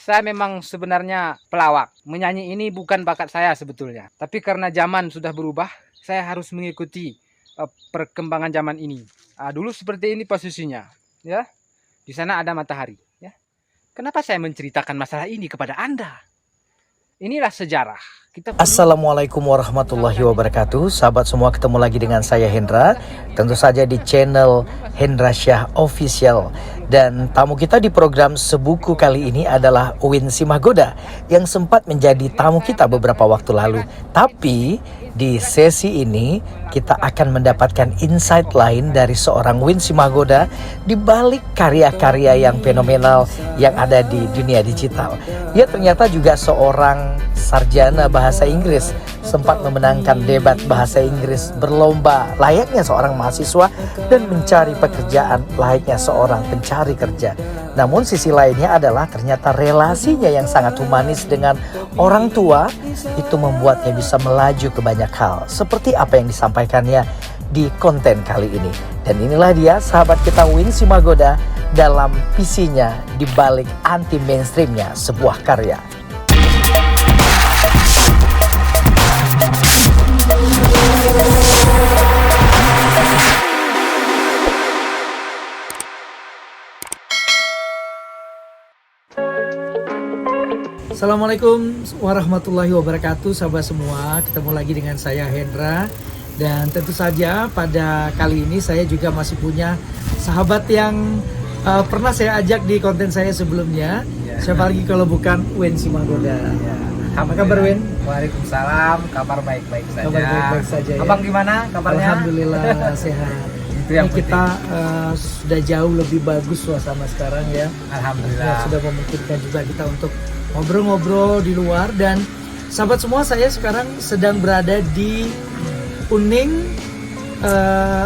Saya memang sebenarnya pelawak. Menyanyi ini bukan bakat saya sebetulnya. Tapi karena zaman sudah berubah, saya harus mengikuti perkembangan zaman ini. Dulu seperti ini posisinya, ya. Di sana ada matahari, ya. Kenapa saya menceritakan masalah ini kepada Anda? Inilah sejarah. Assalamualaikum warahmatullahi wabarakatuh. Sahabat semua, ketemu lagi dengan saya Hendra. Tentu saja di channel Hendra Syah Official. Dan tamu kita di program Sebuku kali ini adalah Win Simagoda, yang sempat menjadi tamu kita beberapa waktu lalu. Tapi di sesi ini kita akan mendapatkan insight lain dari seorang Win Simagoda di balik karya-karya yang fenomenal yang ada di dunia digital. Ia ternyata juga seorang sarjana bahasa Inggris, sempat memenangkan debat bahasa Inggris berlomba layaknya seorang mahasiswa dan mencari pekerjaan layaknya seorang pencari kerja. Namun sisi lainnya adalah ternyata relasinya yang sangat humanis dengan orang tua itu membuatnya bisa melaju ke banyak hal. Seperti apa yang disampaikannya di konten kali ini. Dan inilah dia sahabat kita Win Simagoda dalam visinya di balik anti mainstreamnya sebuah karya. Assalamualaikum warahmatullahi wabarakatuh, sahabat semua. Ketemu lagi dengan saya Hendra. Dan tentu saja pada kali ini saya juga masih punya sahabat yang pernah saya ajak di konten saya sebelumnya. Siapa lagi kalau bukan Win Simagoda. Apa kabar, Win? Waalaikumsalam, kabar baik-baik saja. Kabar baik-baik saja ya. Abang gimana kabarnya? Alhamdulillah sehat. Itu yang ini kita sudah jauh lebih bagus suasana sekarang ya. Alhamdulillah. Sudah memungkinkan juga kita untuk ngobrol-ngobrol di luar. Dan sahabat semua, saya sekarang sedang berada di Uning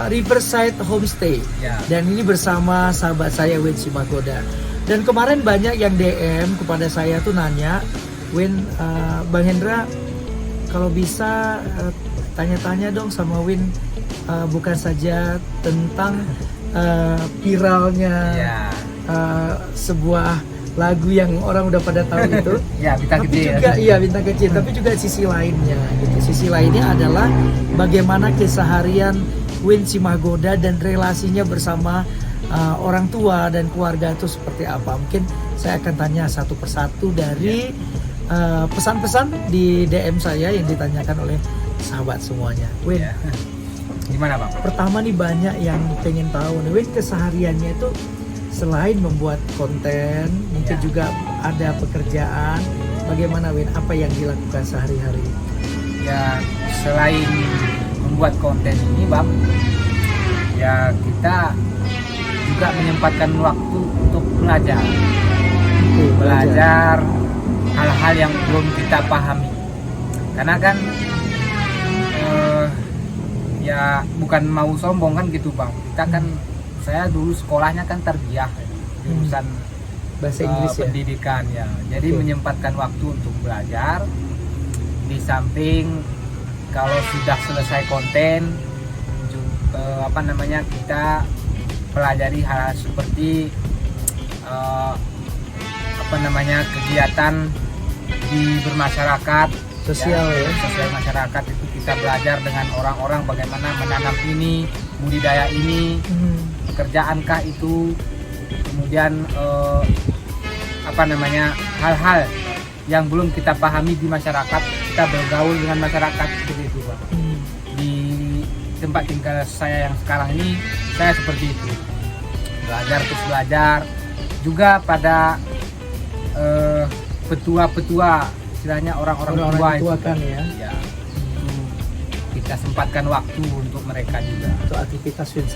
Riverside Homestay ya. Dan ini bersama sahabat saya Win Simagoda. Dan kemarin banyak yang DM kepada saya tuh nanya, Win, Bang Hendra kalau bisa tanya-tanya dong sama Win, bukan saja tentang viralnya sebuah lagu yang orang udah pada tahu itu ya, bintang tapi kecil juga iya bintang kecil, tapi juga sisi lainnya gitu. Sisi lainnya adalah bagaimana keseharian Win Simagoda dan relasinya bersama orang tua dan keluarga itu seperti apa. Mungkin saya akan tanya satu persatu dari pesan-pesan di DM saya yang ditanyakan oleh sahabat semuanya. Win, gimana Bang? Pertama nih, banyak yang pengen tahu nih, Win kesehariannya itu selain membuat konten, mungkin juga ada pekerjaan. Bagaimana Win? Apa yang dilakukan sehari-hari? Ya, selain membuat konten ini Bang, ya kita juga menyempatkan waktu untuk belajar. Belajar hal-hal yang belum kita pahami. Karena kan ya bukan mau sombong kan gitu Bang. Kita kan saya dulu sekolahnya kan tarbiyah, jurusan bahasa Inggris pendidikan ya. Jadi menyempatkan waktu untuk belajar. Di samping kalau sudah selesai konten, kita pelajari hal seperti kegiatan di bermasyarakat, sosial sosial masyarakat. Itu kita belajar dengan orang-orang bagaimana menanam ini, budidaya ini, pekerjaankah itu, kemudian hal-hal yang belum kita pahami di masyarakat, kita bergaul dengan masyarakat seperti itu Bang. Di tempat tinggal saya yang sekarang ini, saya seperti itu, belajar terus belajar juga pada petua-petua, istilahnya orang-orang tua kan ya. Kita sempatkan waktu untuk mereka juga, untuk aktivitas Win.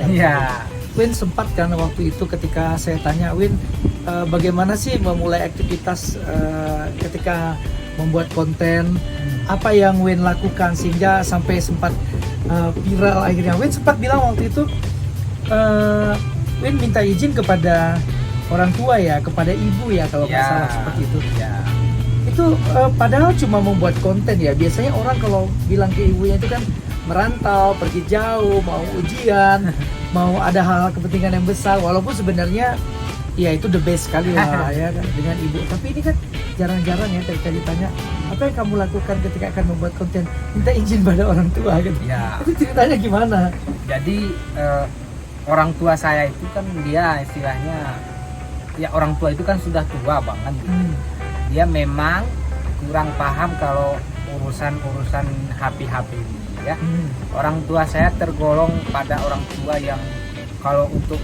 Win sempat kan waktu itu ketika saya tanya, Win, bagaimana sih memulai aktivitas ketika membuat konten, apa yang Win lakukan sehingga sampai sempat viral akhirnya. Win sempat bilang waktu itu Win minta izin kepada orang tua ya, kepada ibu ya kalau nggak salah seperti itu. Itu padahal cuma membuat konten ya. Biasanya orang kalau bilang ke ibunya itu kan merantau, pergi jauh, mau ujian, mau ada hal kepentingan yang besar. Walaupun sebenarnya ya itu the best sekali lah ya kan dengan ibu. Tapi ini kan jarang-jarang ya ketika ditanya apa yang kamu lakukan ketika akan membuat konten, minta izin pada orang tua gitu. Ya, Itu ceritanya gimana? jadi orang tua saya itu kan dia istilahnya, ya orang tua itu kan sudah tua bang kan. Dia memang kurang paham kalau urusan HP ini ya. Orang tua saya tergolong pada orang tua yang kalau untuk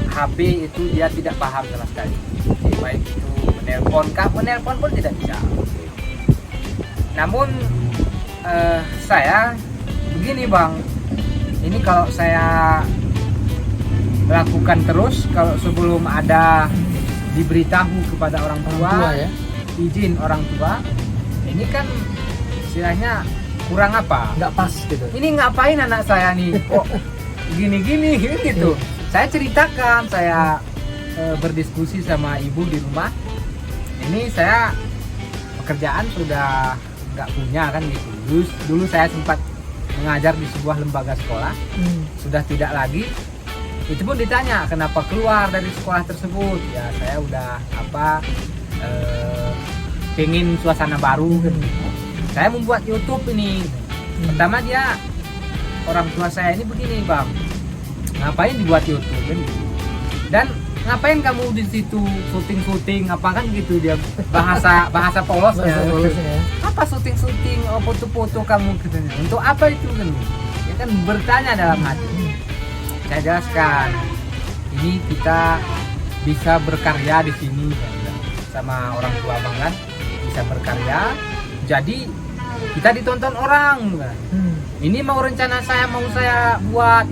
HP itu dia tidak paham sama sekali. Baik itu menelpon pun tidak bisa. Namun saya begini bang, ini kalau saya lakukan terus, kalau sebelum ada diberitahu kepada orang tua, ya? izin orang tua, ini kan istilahnya kurang apa? Nggak pas gitu. Ini ngapain anak saya nih? Kok gini gitu. Saya ceritakan, saya berdiskusi sama ibu di rumah. Ini saya pekerjaan sudah nggak punya kan gitu. Dulu saya sempat mengajar di sebuah lembaga sekolah, sudah tidak lagi. Itu pun ditanya kenapa keluar dari sekolah tersebut. Ya saya udah pengen suasana baru gitu. Saya membuat YouTube ini. Pertama dia, orang tua saya ini begini bang, ngapain dibuat YouTube kan? Dan ngapain kamu di situ syuting apa kan gitu, dia bahasa polosnya. Apa syuting foto-foto kamu gitu? Untuk apa itu kan? Dia kan bertanya dalam hati. Saya jelaskan, ini kita bisa berkarya di sini sama orang tua bang kan, bisa berkarya. Jadi kita ditonton orang kan. Ini mau rencana saya mau saya buat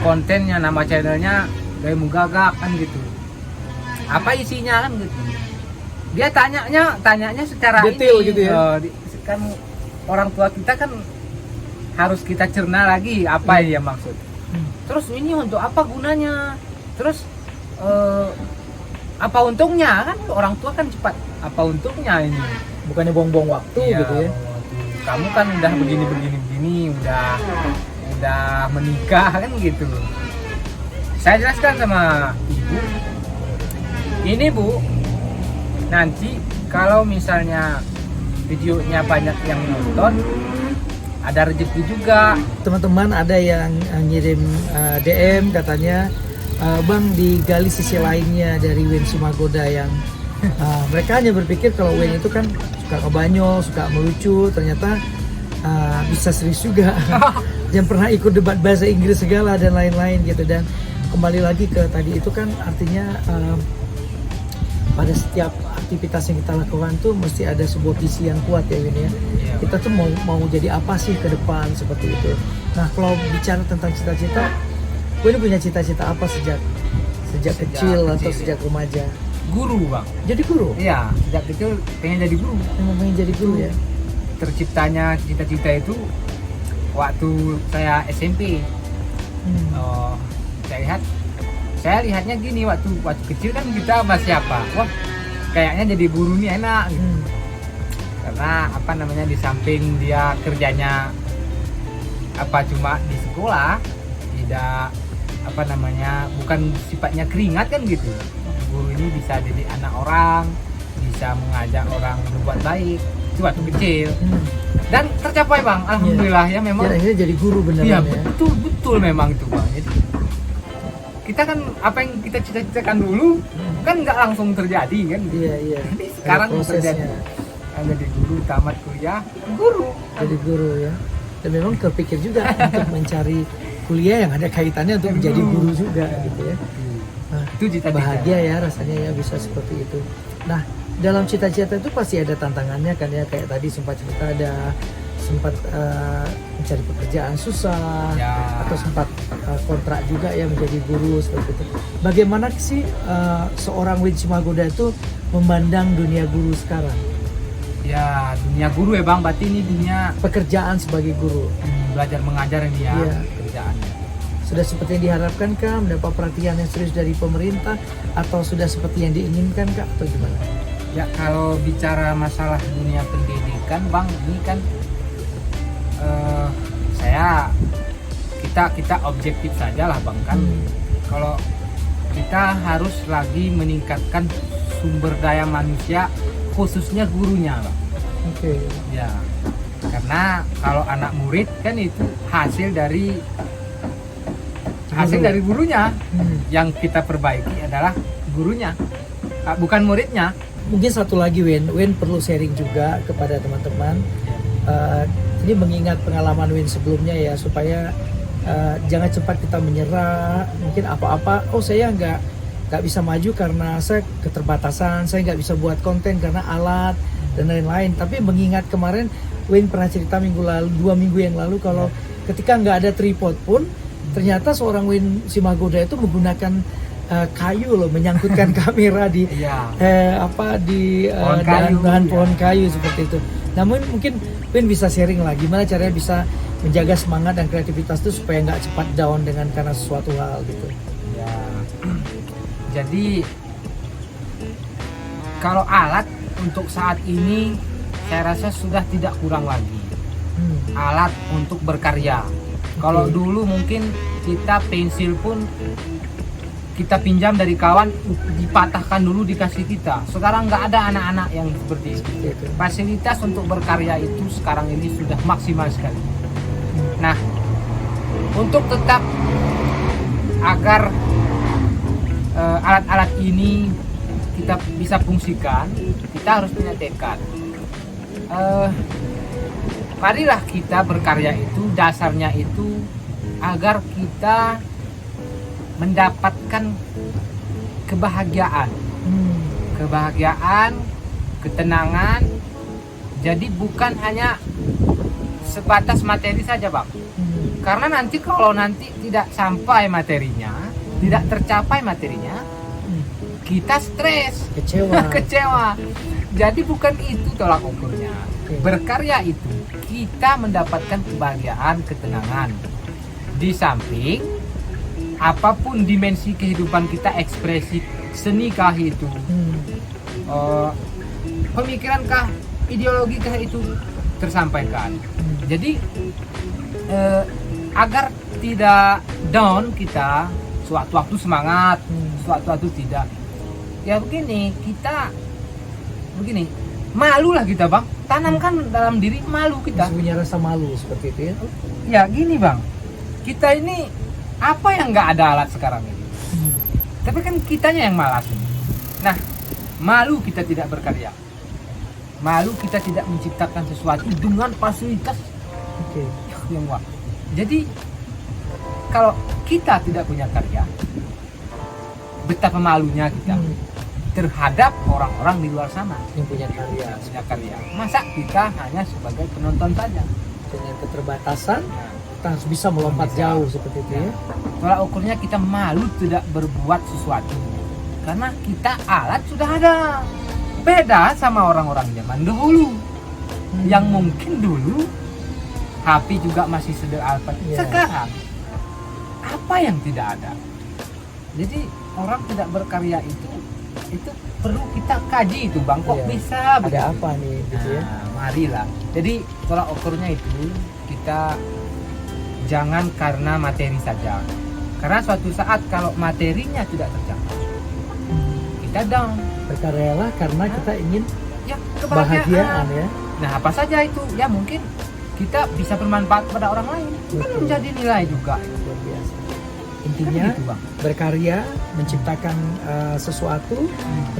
kontennya, nama channelnya Gaymu Gagak kan gitu. Apa isinya kan gitu. Dia tanyanya secara detail ini, gitu ya. Kan orang tua kita kan harus kita cerna lagi apa yang dia maksud. Terus ini untuk apa gunanya? Terus apa untungnya kan? Orang tua kan cepat. Apa untungnya ini? Bukannya buang-buang waktu Iya, gitu ya. Kamu kan udah begini, udah menikah kan gitu. Saya jelaskan sama ibu, ini bu, nanti kalau misalnya videonya banyak yang nonton, ada rezeki juga. Teman-teman ada yang ngirim DM katanya, bang digali sisi lainnya dari Wen Sumagoda yang mereka hanya berpikir kalau Wen itu kan suka ngebanyol, suka melucu, ternyata bisa serius juga. Yang pernah ikut debat bahasa Inggris segala dan lain-lain gitu. Dan kembali lagi ke tadi itu kan artinya pada setiap aktivitas yang kita lakukan tuh mesti ada sebuah visi yang kuat ya Win ya. Kita tuh mau jadi apa sih ke depan seperti itu. Nah kalau bicara tentang cita-cita, Win punya cita-cita apa sejak kecil atau sejak remaja? Guru bang. Jadi guru? Iya, sejak kecil pengen jadi guru. Memang pengen jadi guru ya? Terciptanya cita-cita itu waktu saya SMP. Saya lihatnya gini, waktu kecil kan kita masih apa? Wah, kayaknya jadi guru nih enak gitu. Karena apa namanya, di samping dia kerjanya cuma di sekolah, tidak apa namanya, bukan sifatnya keringat kan gitu. Guru ini bisa jadi anak orang, bisa mengajak orang berbuat baik. Itu waktu kecil. Dan tercapai bang, alhamdulillah ya memang. Ya, akhirnya jadi guru beneran ya. Ya. Betul memang itu bang. Jadi kita kan apa yang kita cita-citakan dulu kan nggak langsung terjadi kan. Iya. Jadi sekarang terjadi. Jadi guru, tamat kuliah, guru. Jadi guru ya. Dan memang terpikir juga untuk mencari kuliah yang ada kaitannya untuk menjadi guru juga gitu ya. Nah, itu cita-cita. Bahagia ya rasanya ya bisa seperti itu. Nah, dalam cita-cita itu pasti ada tantangannya kan ya, kayak tadi sempat cerita ada sempat mencari pekerjaan susah ya. Atau sempat kontrak juga ya menjadi guru seperti itu. Bagaimana sih seorang Wen Sumagoda itu memandang dunia guru sekarang? Ya, dunia guru ya bang, berarti ini dunia pekerjaan sebagai guru. Belajar mengajar ini ya, pekerjaannya. Sudah seperti yang diharapkan kah, mendapat perhatian yang serius dari pemerintah, atau sudah seperti yang diinginkan kah, atau gimana? Ya kalau bicara masalah dunia pendidikan bang, ini kan kita objektif saja lah bang kan. Kalau kita harus lagi meningkatkan sumber daya manusia khususnya gurunya, Bang. Oke. Ya, karena kalau anak murid kan itu hasil dari gurunya. Yang kita perbaiki adalah gurunya, bukan muridnya. Mungkin satu lagi Win perlu sharing juga kepada teman-teman. Ini mengingat pengalaman Win sebelumnya ya, supaya jangan cepat kita menyerah. Mungkin apa-apa, saya nggak bisa maju karena saya keterbatasan, saya nggak bisa buat konten karena alat dan lain-lain. Tapi mengingat kemarin Win pernah cerita 2 minggu yang lalu kalau ketika nggak ada tripod pun ternyata seorang Win Simagoda itu menggunakan kayu loh, menyangkutkan kamera di bahan pohon kayu seperti itu. Namun mungkin Win bisa sharing lah gimana caranya bisa menjaga semangat dan kreativitas itu supaya nggak cepat down karena sesuatu hal gitu. Ya. Jadi kalau alat untuk saat ini saya rasa sudah tidak kurang lagi. Alat untuk berkarya. Kalau dulu mungkin kita pensil pun kita pinjam dari kawan, dipatahkan dulu dikasih kita. Sekarang nggak ada anak-anak yang seperti itu. Fasilitas untuk berkarya itu sekarang ini sudah maksimal sekali. Nah, untuk tetap agar alat-alat ini kita bisa fungsikan, kita harus punya tekad. Marilah kita berkarya itu, dasarnya itu agar kita mendapatkan kebahagiaan, ketenangan. Jadi bukan hanya sebatas materi saja, Bang. Karena nanti kalau tidak sampai materinya, tidak tercapai materinya, kita stres, kecewa. Jadi bukan itu tolak ukurnya. Berkarya itu kita mendapatkan kebahagiaan, ketenangan. Di samping apapun dimensi kehidupan kita, ekspresi seni kah itu, pemikiran kah, ideologi kah itu tersampaikan. Jadi agar tidak down kita, suatu-waktu semangat, suatu-waktu tidak. Ya begini, malulah kita, Bang. Tanamkan dalam diri malu kita. Punya rasa malu seperti itu ya? Ya gini, Bang. Kita ini apa yang nggak ada alat sekarang ini? Tapi kan kitanya yang malas. Nah, malu kita tidak berkarya. Malu kita tidak menciptakan sesuatu dengan fasilitas yang wah. Jadi kalau kita tidak punya karya, betapa malunya kita terhadap orang-orang di luar sana yang punya karya. Masa kita hanya sebagai penonton saja? Dengan keterbatasan, kita harus bisa melompat jauh seperti itu ya. Tolak ukurnya kita malu tidak berbuat sesuatu karena kita alat sudah ada. Beda sama orang-orang zaman dahulu yang mungkin dulu HP juga masih sederhana. Sekarang apa yang tidak ada? Jadi orang tidak berkarya itu perlu kita kaji itu, Bang. Kok bisa begitu? Ada apa nih gitu ya? Marilah. Jadi tolak ukurnya itu kita jangan karena materi saja. Karena suatu saat kalau materinya tidak tercapai, kita down. Berkaryalah karena kita ingin kebahagiaan ya. Nah, apa saja itu? Ya mungkin kita bisa bermanfaat pada orang lain. Kan menjadi nilai juga. Luar biasa. Intinya gitu, Bang. Berkarya, menciptakan sesuatu,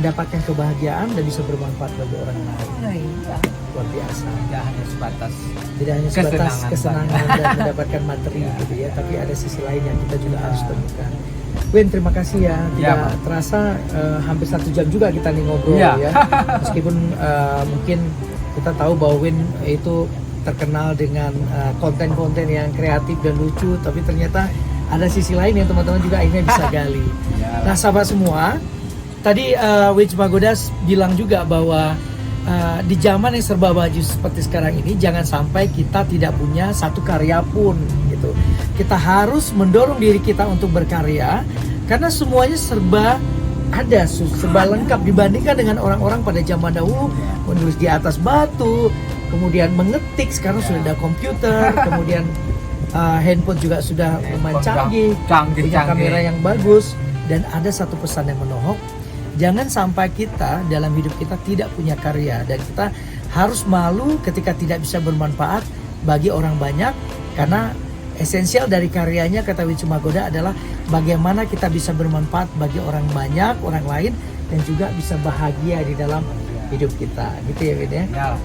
mendapatkan kebahagiaan dan bisa bermanfaat bagi orang lain. Luar biasa. Tidak hanya sebatas kesenangan dan mendapatkan materi gitu ya, tapi ada sisi lain yang kita juga harus temukan. Win, terima kasih ya. Tidak terasa hampir 1 jam juga kita nih ngobrol ya. Meskipun mungkin kita tahu bahwa Win itu terkenal dengan konten-konten yang kreatif dan lucu, tapi ternyata ada sisi lain yang teman-teman juga akhirnya bisa gali. Nah, sahabat semua, tadi Win Simagoda bilang juga bahwa di zaman yang serba baju seperti sekarang ini, jangan sampai kita tidak punya satu karya pun gitu. Kita harus mendorong diri kita untuk berkarya karena semuanya serba ada, serba lengkap dibandingkan dengan orang-orang pada zaman dahulu menulis di atas batu, kemudian mengetik. Sekarang sudah ada komputer, kemudian handphone juga sudah lumayan canggih, punya kamera yang bagus. Dan ada satu pesan yang menohok, Jangan sampai kita dalam hidup kita tidak punya karya, dan kita harus malu ketika tidak bisa bermanfaat bagi orang banyak, karena esensial dari karyanya, kata Win Sumagoda, adalah bagaimana kita bisa bermanfaat bagi orang banyak, orang lain, dan juga bisa bahagia di dalam hidup kita, gitu ya Win ya.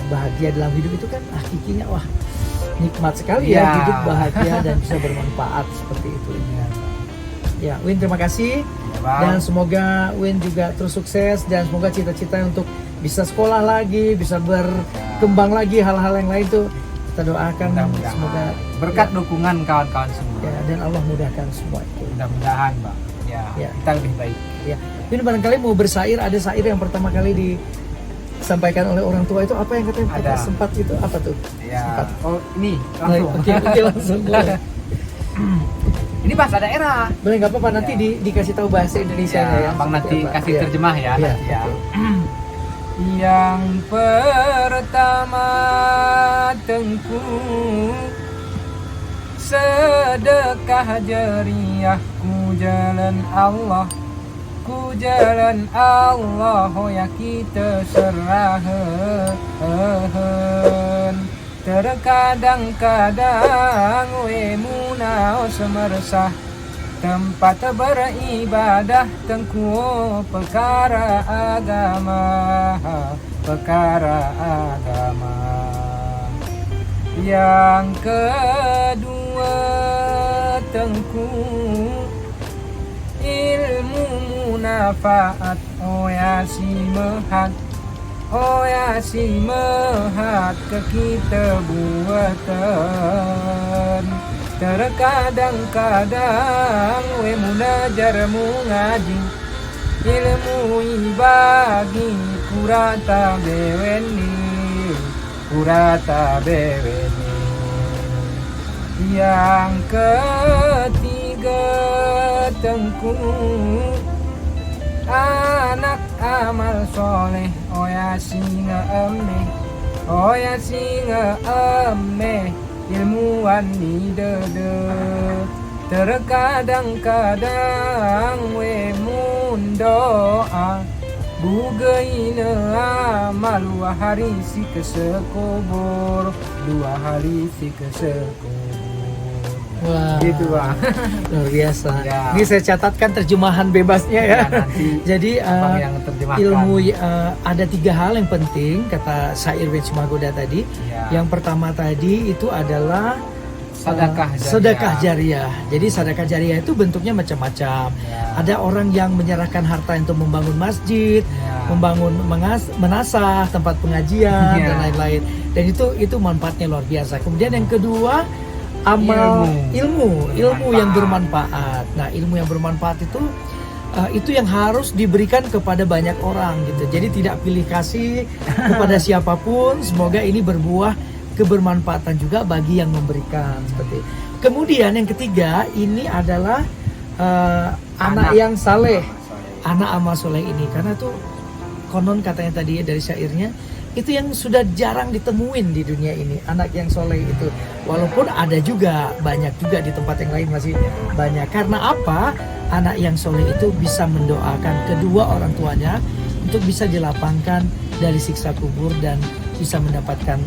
Bahagia dalam hidup itu kan hakikinya wah nikmat sekali ya, hidup bahagia dan bisa bermanfaat seperti itu. Ya, Win terima kasih, dan semoga Win juga terus sukses, dan semoga cita-cita untuk bisa sekolah lagi, bisa berkembang lagi, hal-hal yang lain tuh kita doakan semoga berkat dukungan kawan-kawan semua. Ya, dan Allah mudahkan semua itu. Mudah-mudahan, Mbak. Ya, kita lebih baik. Ya, Win barangkali mau bersair, ada sair yang pertama kali disampaikan oleh orang tua itu apa yang katanya ada sempat itu apa tuh? Ya. Sempat. Oh, ini langsung. Oke, langsung. Ini bahasa daerah. Boleh, nggak apa-apa, nanti dikasih tahu bahasa Indonesia ya. Bang nanti apa? kasih terjemah ya. Nanti ya. Yang pertama tengku sedekah jariah, ku jalan Allah, ku jalan Allah, ya kita serahen. Terkadang-kadang we munao semeresah, tempat beribadah tengku perkara agama. Yang kedua tengku ilmu munafaat, si mehat ke kita buatan. Terkadang-kadang we munajar mengaji, ilmu ibagi kurata beweni. Yang ketiga tengku anak amal soleh, singa eme ilmuwan ni dede. Terkadang-kadang we mundoa, bugaina amal 2 hari si kesekubur, 2 hari si kesekubur. Wah, gitu Bang. Luar biasa. Ya. Ini saya catatkan terjemahan bebasnya ya. Nanti jadi yang ilmu ada 3 hal yang penting kata Syair Win Sumagoda tadi. Ya. Yang pertama tadi itu adalah sedekah jariah. Jadi sedekah jariah itu bentuknya macam-macam. Ya. Ada orang yang menyerahkan harta untuk membangun masjid, membangun menasah tempat pengajian dan lain-lain. Dan itu manfaatnya luar biasa. Kemudian yang kedua, ilmu yang bermanfaat. Nah, ilmu yang bermanfaat itu yang harus diberikan kepada banyak orang gitu. Jadi tidak pilih kasih kepada siapapun. Semoga ini berbuah kebermanfaatan juga bagi yang memberikan seperti. Kemudian yang ketiga ini adalah anak yang saleh. Anak amal soleh ini, karena tuh konon katanya tadi dari syairnya, itu yang sudah jarang ditemuin di dunia ini, anak yang soleh itu. Walaupun ada juga, banyak juga di tempat yang lain masih banyak. Karena apa? Anak yang soleh itu bisa mendoakan kedua orang tuanya untuk bisa dilapangkan dari siksa kubur dan bisa mendapatkan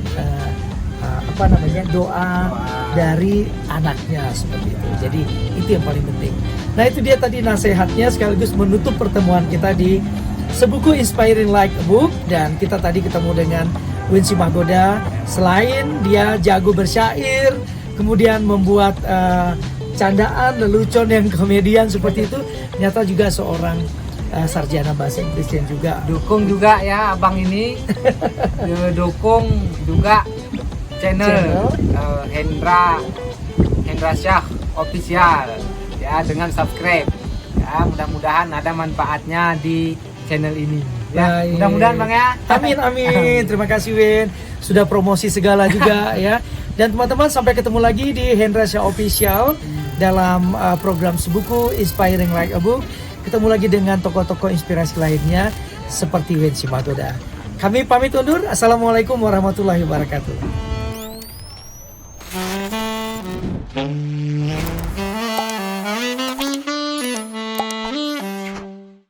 doa dari anaknya seperti itu. Jadi itu yang paling penting. Nah, itu dia tadi nasihatnya sekaligus menutup pertemuan kita di Sebuku Inspiring Like a Book. Dan kita tadi ketemu dengan Win Sumagoda. Selain dia jago bersyair, kemudian membuat candaan, lelucon yang komedian seperti itu, ternyata juga seorang sarjana bahasa Inggris yang juga dukung juga ya abang ini. Dukung juga channel Hendra Syah Official ya, dengan subscribe ya. Mudah-mudahan ada manfaatnya di channel ini ya. Mudah-mudahan Bang ya. Amin. Terima kasih Win, sudah promosi segala juga ya. Dan teman-teman, sampai ketemu lagi di Hendra Syah Official dalam program Sebuku Inspiring Like a Book. Ketemu lagi dengan tokoh-tokoh inspirasi lainnya seperti Win Sumagoda. Kami pamit undur. Assalamualaikum warahmatullahi wabarakatuh.